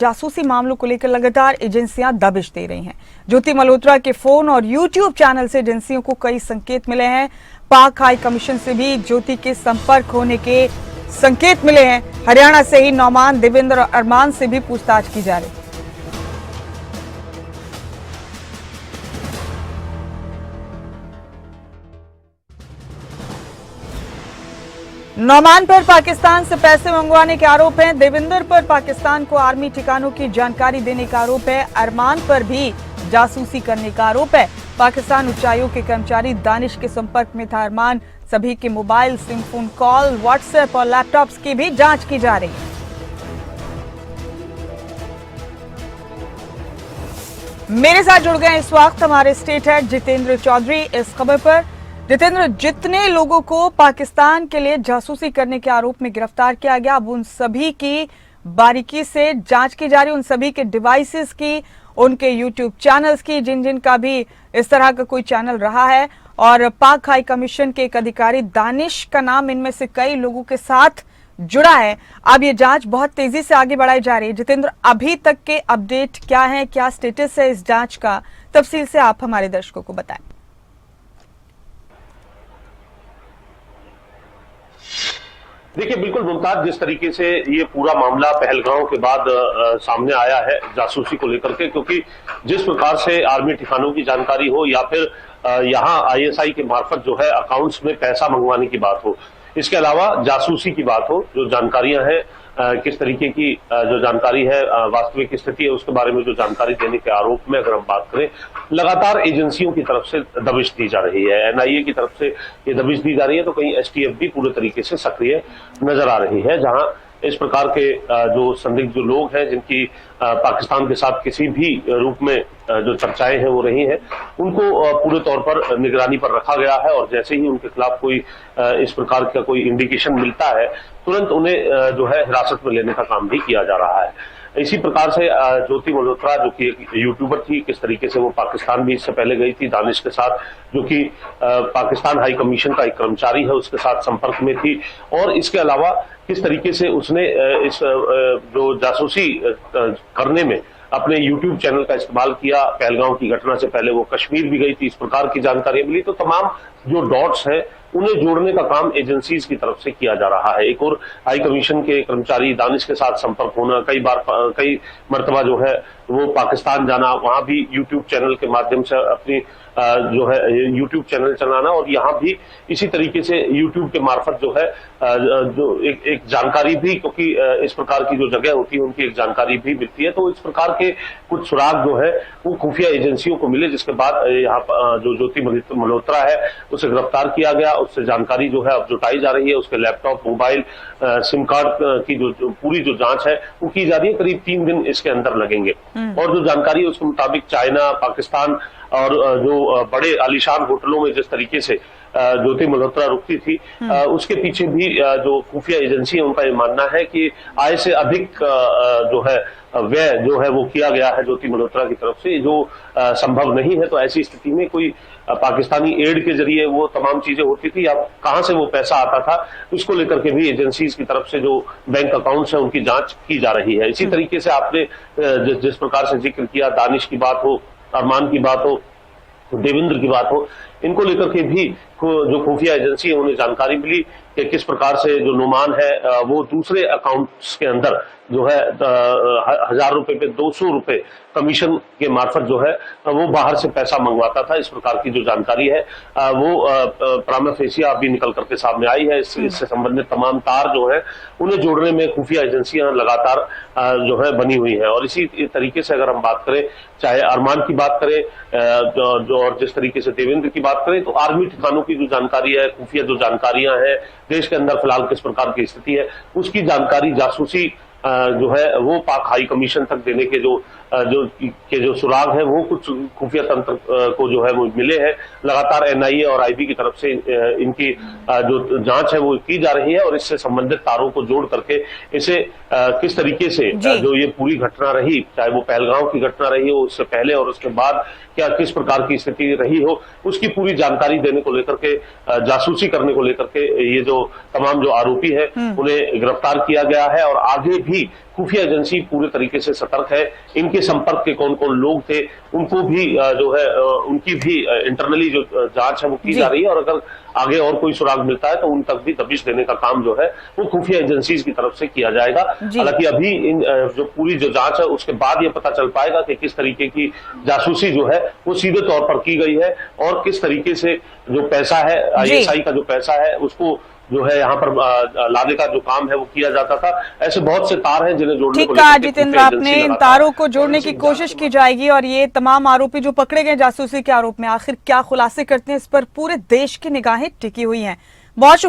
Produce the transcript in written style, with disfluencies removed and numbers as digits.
जासूसी मामलों को लेकर लगातार एजेंसियां दबिश दे रही हैं। ज्योति मल्होत्रा के फोन और यूट्यूब चैनल से एजेंसियों को कई संकेत मिले हैं। पाक हाई कमीशन से भी ज्योति के संपर्क होने के संकेत मिले हैं। हरियाणा से ही नौमान, देवेंद्र और अरमान से भी पूछताछ की जा रही है। नौमान पर पाकिस्तान से पैसे मंगवाने के आरोप हैं। देवेंद्र पर पाकिस्तान को आर्मी ठिकानों की जानकारी देने का आरोप है। अरमान पर भी जासूसी करने का आरोप है। पाकिस्तान उच्चायोग के कर्मचारी दानिश के संपर्क में था अरमान। सभी के mobile, SIM phone call, WhatsApp और लैपटॉप्स की भी जांच की जा रही है। मेरे साथ जुड़ गए इस वक्त हमारे स्टेट हेड जितेंद्र चौधरी इस खबर पर। जितेंद्र, जितने लोगों को पाकिस्तान के लिए जासूसी करने के आरोप में गिरफ्तार किया गया, अब उन सभी की बारीकी से जांच की जा रही है, उन सभी के डिवाइसेस की, उनके यूट्यूब चैनल्स की, जिन जिन का भी इस तरह का कोई चैनल रहा है। और पाक हाई कमीशन के एक अधिकारी दानिश का नाम इनमें से कई लोगों के साथ जुड़ा है। अब ये जांच बहुत तेजी से आगे बढ़ाई जा रही है। जितेंद्र, अभी तक के अपडेट क्या है, क्या स्टेटस है इस जांच का, तफसील से आप हमारे दर्शकों को बताएं। देखिए, बिल्कुल मुमताज, जिस तरीके से ये पूरा मामला पहलगांव के बाद सामने आया है जासूसी को लेकर के, क्योंकि जिस प्रकार से आर्मी ठिकानों की जानकारी हो या फिर यहाँ आईएसआई के मार्फत जो है अकाउंट्स में पैसा मंगवाने की बात हो, इसके अलावा जासूसी की बात हो, जो जानकारियां हैं, किस तरीके की जो जानकारी है, वास्तविक स्थिति है, उसके बारे में जो जानकारी देने के आरोप में अगर हम बात करें, लगातार एजेंसियों की तरफ से दबिश दी जा रही है। एनआईए की तरफ से ये दबिश दी जा रही है, तो कहीं एसटीएफ भी पूरे तरीके से सक्रिय नजर आ रही है, जहां इस प्रकार के जो संदिग्ध जो लोग हैं, जिनकी पाकिस्तान के साथ किसी भी रूप में जो चर्चाएं हैं वो रही हैं, उनको पूरे तौर पर निगरानी पर रखा गया है। और जैसे ही उनके खिलाफ कोई इस प्रकार का कोई इंडिकेशन मिलता है, तुरंत उन्हें जो है हिरासत में लेने का काम भी किया जा रहा है। इसी प्रकार से ज्योति मल्होत्रा, जो कि एक यूट्यूबर थी, किस तरीके से वो पाकिस्तान भी इससे पहले गई थी दानिश के साथ, जो कि पाकिस्तान हाई कमीशन का एक कर्मचारी है, उसके साथ संपर्क में थी। और इसके अलावा किस तरीके से उसने इस जो जासूसी करने में अपने YouTube चैनल का इस्तेमाल किया। पहलगांव की घटना से पहले वो कश्मीर भी गई थी, इस प्रकार की जानकारी मिली। तो तमाम जो डॉट्स हैं उन्हें जोड़ने का काम एजेंसीज की तरफ से किया जा रहा है। एक और हाई कमीशन के कर्मचारी दानिश के साथ संपर्क होना, कई मर्तबा जो है वो पाकिस्तान जाना, वहां भी यूट्यूब चैनल के माध्यम से अपनी जो है यूट्यूब चैनल चलाना, और यहाँ भी इसी तरीके से यूट्यूब के मार्फत जो है जो एक जानकारी भी, क्योंकि इस प्रकार की जो जगह होती है उनकी एक जानकारी भी मिलती है। तो इस प्रकार के कुछ सुराग जो है वो खुफिया एजेंसियों को मिले, जिसके बाद यहाँ जो ज्योति मल्होत्रा है उसे गिरफ्तार किया गया। उससे जानकारी जो है अब जुटाई जा रही है। उसके लैपटॉप, मोबाइल, सिम कार्ड की जो पूरी जो जांच है वो की जा रही है। करीब 3 दिन इसके अंदर लगेंगे। और जो जानकारी है उसके मुताबिक चाइना, पाकिस्तान और जो बड़े आलीशान होटलों में जिस तरीके से ज्योति मल्होत्रा रुकती थी, उसके पीछे भी जो खुफिया एजेंसी है उनका ये मानना है कि आय से अधिक जो है व्यय जो है वो किया गया है ज्योति मल्होत्रा की तरफ से, जो संभव नहीं है। तो ऐसी स्थिति में कोई पाकिस्तानी एड के जरिए वो तमाम चीजें होती थी, या कहां से वो पैसा आता था, इसको लेकर के भी एजेंसीज की तरफ से जो बैंक अकाउंट्स है उनकी जांच की जा रही है। इसी तरीके से आपने जिस प्रकार से जिक्र किया, दानिश की बात हो, अरमान की बात हो, देवेंद्र की बात हो, इनको लेकर के भी जो खुफिया एजेंसी है उन्हें जानकारी मिली कि किस प्रकार से जो नुमान है वो दूसरे अकाउंट्स के अंदर जो है 1000 रुपए पे 200 रुपए कमीशन के मार्फत जो है वो बाहर से पैसा मंगवाता था। इस प्रकार की जो जानकारी है वो प्रामा फेसिया अभी निकल करके सामने आई है। इससे संबंधित तमाम तार जो है उन्हें जोड़ने में खुफिया एजेंसियां लगातार जो है बनी हुई है। और इसी तरीके से अगर हम बात करें, चाहे अरमान की बात करें जो और जिस तरीके से देवेंद्र की बात करें, तो आर्मी ठिकानों की जो जानकारी है, खुफिया जो जानकारियां हैं, देश के अंदर फिलहाल किस प्रकार की स्थिति है, उसकी जानकारी जासूसी जो है वो पाक हाई कमीशन तक देने के जो सुराग है वो कुछ खुफिया तंत्र को जो है वो मिले हैं। लगातार एनआईए और आईबी की तरफ से इनकी जो जांच है वो की जा रही है, और इससे संबंधित तारों को जोड़ करके इसे किस तरीके से जो ये पूरी घटना रही, चाहे वो पहलगांव की घटना रही हो, उससे पहले और उसके बाद क्या किस प्रकार की स्थिति रही हो, उसकी पूरी जानकारी देने को लेकर के, जासूसी करने को लेकर के ये जो तमाम जो आरोपी है उन्हें गिरफ्तार किया गया है। और आगे भी भी खुफिया एजेंसी पूरे तरीके से सतर्क है। इनके संपर्क के कौन कौन लोग थे उनको भी जो है उनकी भी इंटरनली जो जांच है वो की जा रही है, और अगर आगे और कोई सुराग मिलता है तो उन तक भी दबिश देने का काम जो है वो खुफिया एजेंसीज की तरफ से किया जाएगा। हालांकि अभी इन जो पूरी जो जांच है उसके बाद ये पता चल पाएगा कि किस तरीके की जासूसी जो है वो सीधे तौर पर की गई है, और किस तरीके से जो पैसा है आईएसआई का जो पैसा है उसको जो है यहाँ पर लाने का जो काम है वो किया जाता था। ऐसे बहुत से तार हैं जिन्हें जोड़ने को ठीक कहा जितेंद्र आपने, इन तारों को जोड़ने की कोशिश की जाएगी और ये तमाम आरोपी जो पकड़े गए जासूसी के आरोप में आखिर क्या खुलासे करते हैं इस पर पूरे देश की निगाहें टिकी हुई हैं। बहुत